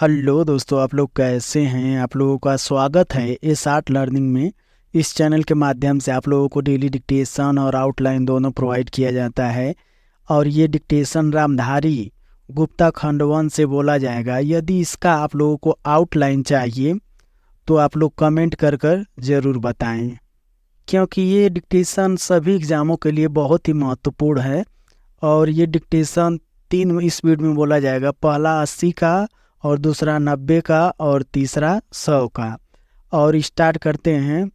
Hello दोस्तों, आप लोग कैसे हैं। आप लोगों का स्वागत है इस आर्ट लर्निंग में। इस चैनल के माध्यम से आप लोगों को डेली डिक्टेशन और आउटलाइन दोनों प्रोवाइड किया जाता है। और ये डिक्टेशन रामधारी गुप्ता खंडवन से बोला जाएगा। यदि इसका आप लोगों को आउटलाइन चाहिए तो आप लोग कमेंट कर कर ज़रूर बताएं, क्योंकि ये डिक्टेशन सभी एग्ज़ामों के लिए बहुत ही महत्वपूर्ण है। और ये डिक्टेशन 3 स्पीड में बोला जाएगा। पहला 80 का, और दूसरा 90 का, और तीसरा 100 का। और स्टार्ट करते हैं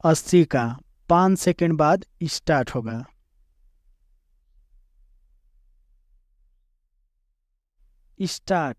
80 का। 5 सेकंड बाद स्टार्ट होगा। स्टार्ट।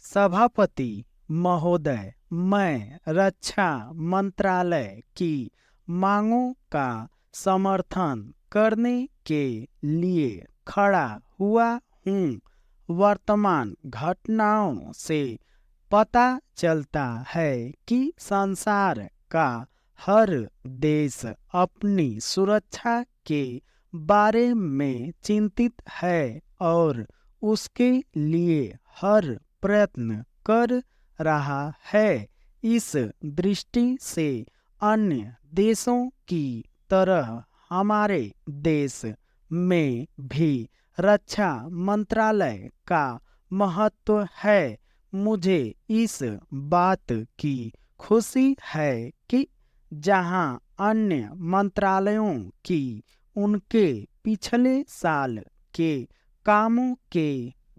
सभापति महोदय, मैं रक्षा मंत्रालय की मांगों का समर्थन करने के लिए खड़ा हुआ हूँ। वर्तमान घटनाओं से पता चलता है कि संसार का हर देश अपनी सुरक्षा के बारे में चिंतित है और उसके लिए हर प्रयत्न कर रहा है। इस दृष्टि से अन्य देशों की तरह हमारे देश में भी रक्षा मंत्रालय का महत्व है। मुझे इस बात की खुशी है कि जहां अन्य मंत्रालयों की उनके पिछले साल के कामों के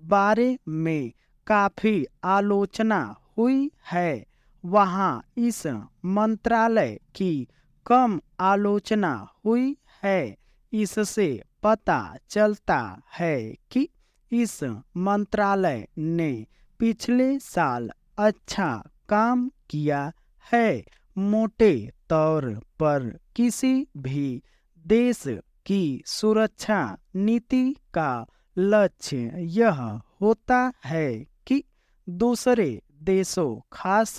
बारे में काफी आलोचना हुई है, वहां इस मंत्रालय की कम आलोचना हुई है। इससे पता चलता है कि इस मंत्रालय ने पिछले साल अच्छा काम किया है। मोटे तौर पर किसी भी देश की सुरक्षा नीति का लक्ष्य यह होता है कि दूसरे देशों, खास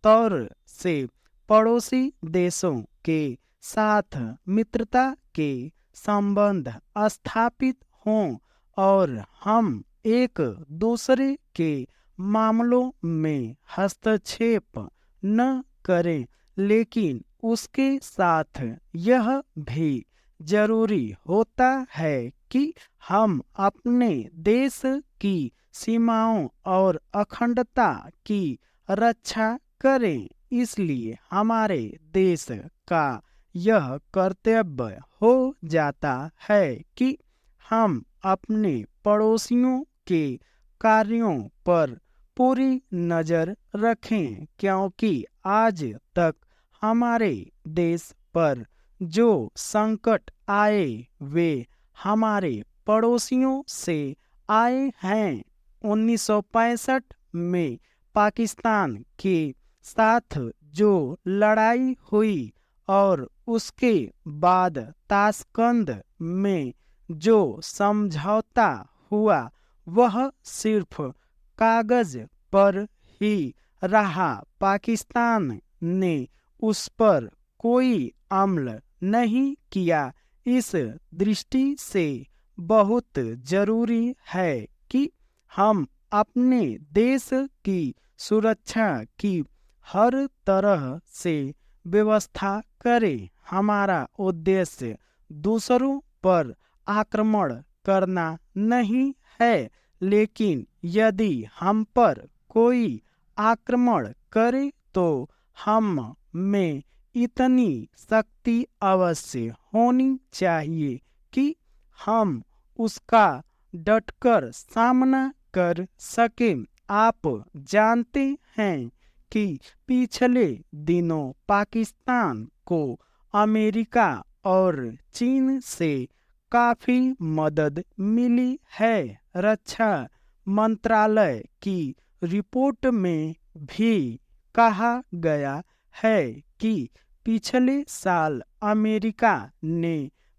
तौर से पड़ोसी देशों के साथ मित्रता के संबंध स्थापित हों और हम एक दूसरे के मामलों में हस्तक्षेप न करें। लेकिन उसके साथ यह भी जरूरी होता है कि हम अपने देश की सीमाओं और अखंडता की रक्षा करें। इसलिए हमारे देश का यह कर्तव्य हो जाता है कि हम अपने पड़ोसियों के कार्यों पर पूरी नजर रखें, क्योंकि आज तक हमारे देश पर जो संकट आए वे हमारे पड़ोसियों से आए हैं। 1965 में पाकिस्तान के साथ जो लड़ाई हुई और उसके बाद ताशकंद में जो समझौता हुआ, वह सिर्फ कागज पर ही रहा। पाकिस्तान ने उस पर कोई अमल नहीं किया। इस दृष्टि से बहुत जरूरी है कि हम अपने देश की सुरक्षा की हर तरह से व्यवस्था करें। हमारा उद्देश्य दूसरों पर आक्रमण करना नहीं है, लेकिन यदि हम पर कोई आक्रमण करे तो हम में इतनी शक्ति अवश्य होनी चाहिए कि हम उसका डटकर सामना कर सकें। आप जानते हैं कि पिछले दिनों पाकिस्तान को अमेरिका और चीन से काफी मदद मिली है। रक्षा मंत्रालय की रिपोर्ट में भी कहा गया है कि पिछले साल अमेरिका ने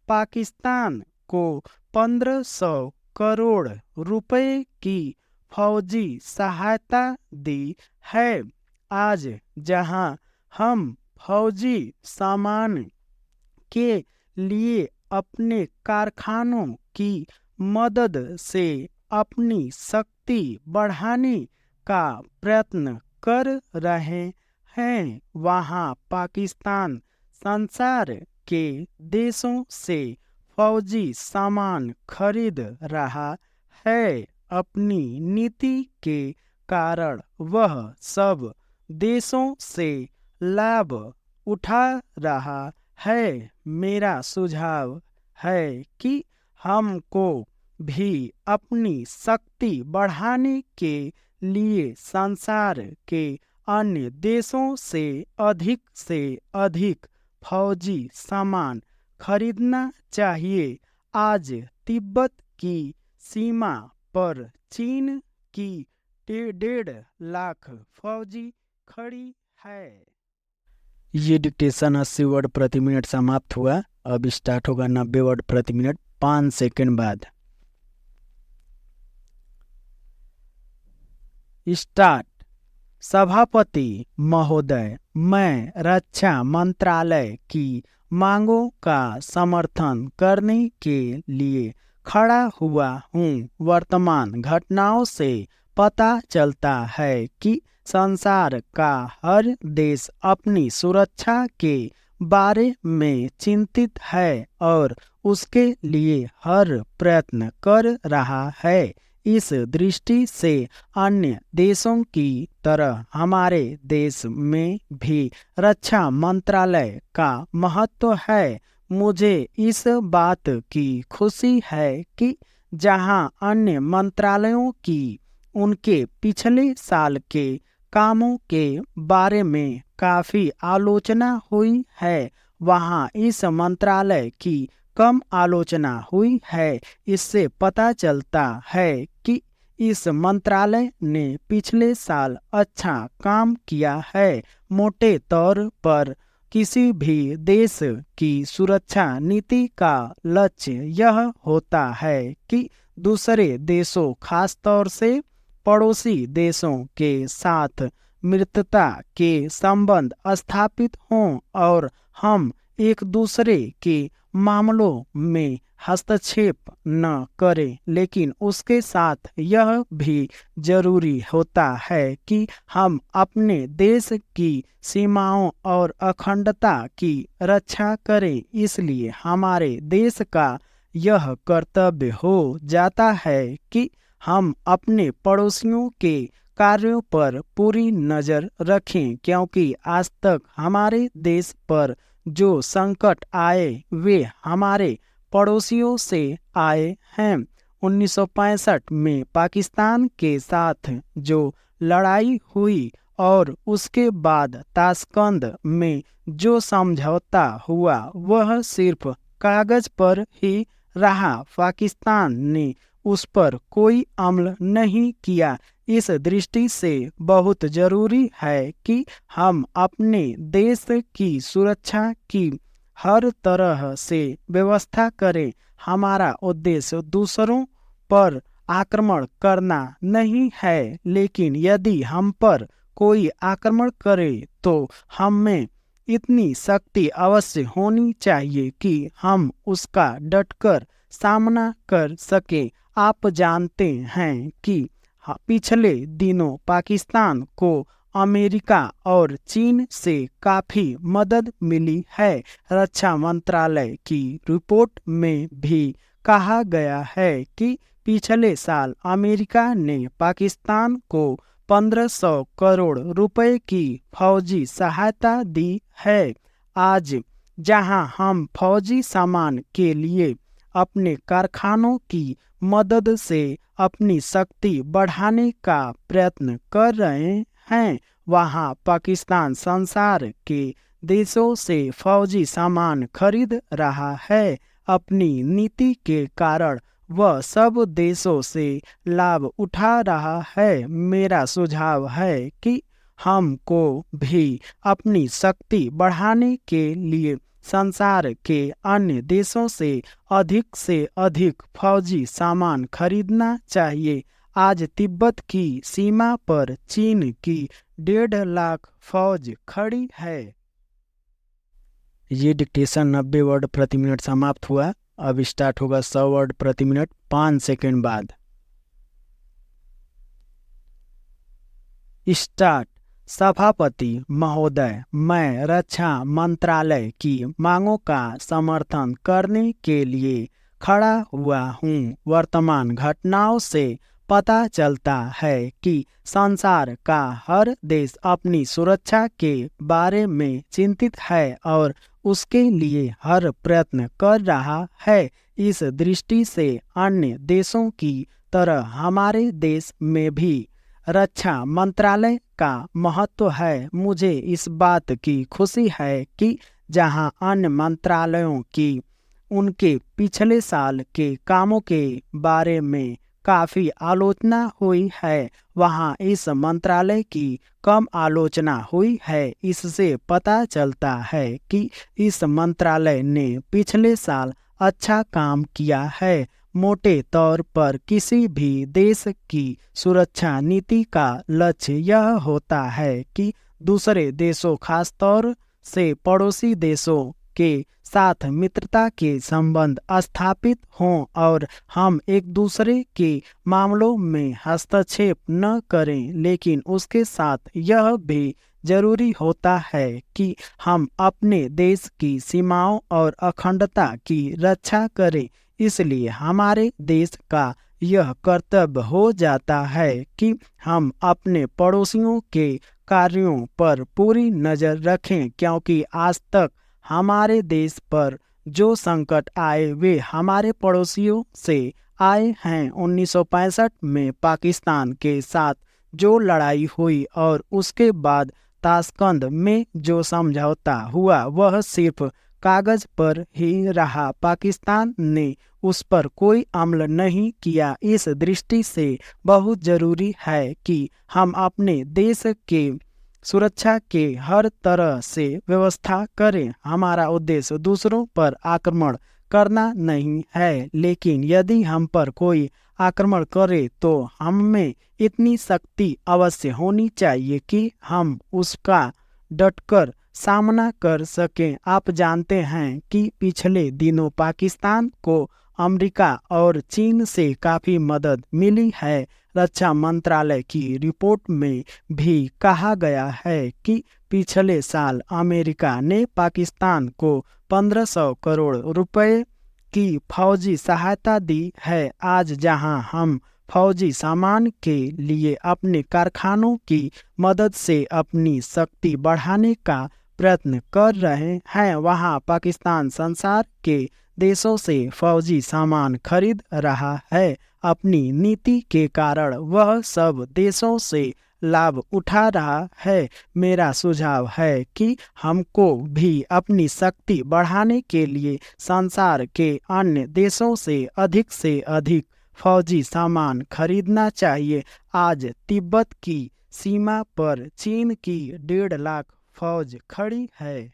पाकिस्तान को 1500 करोड़ रुपए की फौजी सहायता दी है। आज जहां हम फौजी सामान के लिए अपने कारखानों की मदद से अपनी शक्ति बढ़ाने का प्रयत्न कर रहे हैं। वहाँ पाकिस्तान संसार के देशों से फौजी सामान खरीद रहा है। अपनी नीति के कारण वह सब देशों से लाभ उठा रहा है। मेरा सुझाव है कि हमको भी अपनी शक्ति बढ़ाने के लिए संसार के अन्य देशों से अधिक फौजी सामान खरीदना चाहिए। आज तिब्बत की सीमा पर चीन की 1.5 लाख फौजी खड़ी है। ये डिक्टेशन 80 वर्ड प्रति मिनट समाप्त हुआ। अब स्टार्ट होगा 90 वर्ड प्रति मिनट 5 सेकंड बाद। स्टार्ट। सभापति महोदय, मैं रक्षा मंत्रालय की मांगों का समर्थन करने के लिए खड़ा हुआ हूँ। वर्तमान घटनाओं से पता चलता है कि संसार का हर देश अपनी सुरक्षा के बारे में चिंतित है और उसके लिए हर प्रयत्न कर रहा है। इस दृष्टि से अन्य देशों की तरह हमारे देश में भी रक्षा मंत्रालय का महत्व है। मुझे इस बात की खुशी है कि जहां अन्य मंत्रालयों की उनके पिछले साल के कामों के बारे में काफ़ी आलोचना हुई है, वहां इस मंत्रालय की कम आलोचना हुई है। इससे पता चलता है कि इस मंत्रालय ने पिछले साल अच्छा काम किया है। मोटे तौर पर किसी भी देश की सुरक्षा नीति का लक्ष्य यह होता है कि दूसरे देशों, खासतौर से पड़ोसी देशों के साथ मित्रता के संबंध स्थापित हों और हम एक दूसरे के मामलों में हस्तक्षेप न करें। लेकिन उसके साथ यह भी जरूरी होता है कि हम अपने देश की सीमाओं और अखंडता की रक्षा करें। इसलिए हमारे देश का यह कर्तव्य हो जाता है कि हम अपने पड़ोसियों के कार्यों पर पूरी नज़र रखें, क्योंकि आज तक हमारे देश पर जो संकट आए वे हमारे पड़ोसियों से आए हैं। 1965 में पाकिस्तान के साथ जो लड़ाई हुई और उसके बाद ताशकंद में जो समझौता हुआ वह सिर्फ कागज पर ही रहा। पाकिस्तान ने उस पर कोई अमल नहीं किया। इस दृष्टि से बहुत जरूरी है कि हम अपने देश की सुरक्षा की हर तरह से व्यवस्था करें। हमारा उद्देश्य दूसरों पर आक्रमण करना नहीं है, लेकिन यदि हम पर कोई आक्रमण करे तो हम में इतनी शक्ति अवश्य होनी चाहिए कि हम उसका डटकर सामना कर सकें। आप जानते हैं कि पिछले दिनों पाकिस्तान को अमेरिका और चीन से काफ़ी मदद मिली है। रक्षा मंत्रालय की रिपोर्ट में भी कहा गया है कि पिछले साल अमेरिका ने पाकिस्तान को 1500 करोड़ रुपए की फौजी सहायता दी है। आज जहां हम फौजी सामान के लिए अपने कारखानों की मदद से अपनी शक्ति बढ़ाने का प्रयत्न कर रहे हैं, वहां पाकिस्तान संसार के देशों से फौजी सामान खरीद रहा है। अपनी नीति के कारण वह सब देशों से लाभ उठा रहा है। मेरा सुझाव है कि हमको भी अपनी शक्ति बढ़ाने के लिए संसार के अन्य देशों से अधिक फौजी सामान खरीदना चाहिए। आज तिब्बत की सीमा पर चीन की 1.5 लाख फौज खड़ी है। ये डिक्टेशन 90 वर्ड प्रति मिनट समाप्त हुआ। अब स्टार्ट होगा 100 वर्ड प्रति मिनट 5 सेकंड बाद। स्टार्ट। सभापति महोदय, मैं रक्षा मंत्रालय की मांगों का समर्थन करने के लिए खड़ा हुआ हूँ। वर्तमान घटनाओं से पता चलता है कि संसार का हर देश अपनी सुरक्षा के बारे में चिंतित है और उसके लिए हर प्रयत्न कर रहा है। इस दृष्टि से अन्य देशों की तरह हमारे देश में भी रक्षा मंत्रालय का महत्व है। मुझे इस बात की खुशी है कि जहां अन्य मंत्रालयों की उनके पिछले साल के कामों के बारे में काफ़ी आलोचना हुई है, वहां इस मंत्रालय की कम आलोचना हुई है। इससे पता चलता है कि इस मंत्रालय ने पिछले साल अच्छा काम किया है। मोटे तौर पर किसी भी देश की सुरक्षा नीति का लक्ष्य यह होता है कि दूसरे देशों, खासतौर से पड़ोसी देशों के साथ मित्रता के संबंध स्थापित हों और हम एक दूसरे के मामलों में हस्तक्षेप न करें। लेकिन उसके साथ यह भी जरूरी होता है कि हम अपने देश की सीमाओं और अखंडता की रक्षा करें। इसलिए हमारे देश का यह कर्तव्य हो जाता है कि हम अपने पड़ोसियों के कार्यों पर पूरी नज़र रखें, क्योंकि आज तक हमारे देश पर जो संकट आए वे हमारे पड़ोसियों से आए हैं। 1965 में पाकिस्तान के साथ जो लड़ाई हुई और उसके बाद ताशकंद में जो समझौता हुआ वह सिर्फ कागज पर ही रहा। पाकिस्तान ने उस पर कोई अमल नहीं किया। इस दृष्टि से बहुत जरूरी है कि हम अपने देश के सुरक्षा के हर तरह से व्यवस्था करें। हमारा उद्देश्य दूसरों पर आक्रमण करना नहीं है, लेकिन यदि हम पर कोई आक्रमण करे तो हमें इतनी शक्ति अवश्य होनी चाहिए कि हम उसका डटकर सामना कर सकें। आप जानते हैं कि पिछले दिनों पाकिस्तान को अमेरिका और चीन से काफ़ी मदद मिली है। रक्षा मंत्रालय की रिपोर्ट में भी कहा गया है कि पिछले साल अमेरिका ने पाकिस्तान को 1500 करोड़ रुपए की फौजी सहायता दी है। आज जहां हम फौजी सामान के लिए अपने कारखानों की मदद से अपनी शक्ति बढ़ाने का प्रयत्न कर रहे हैं, वहां पाकिस्तान संसार के देशों से फौजी सामान खरीद रहा है। अपनी नीति के कारण वह सब देशों से लाभ उठा रहा है। मेरा सुझाव है कि हमको भी अपनी शक्ति बढ़ाने के लिए संसार के अन्य देशों से अधिक फौजी सामान खरीदना चाहिए। आज तिब्बत की सीमा पर चीन की 1.5 लाख फौज खड़ी है।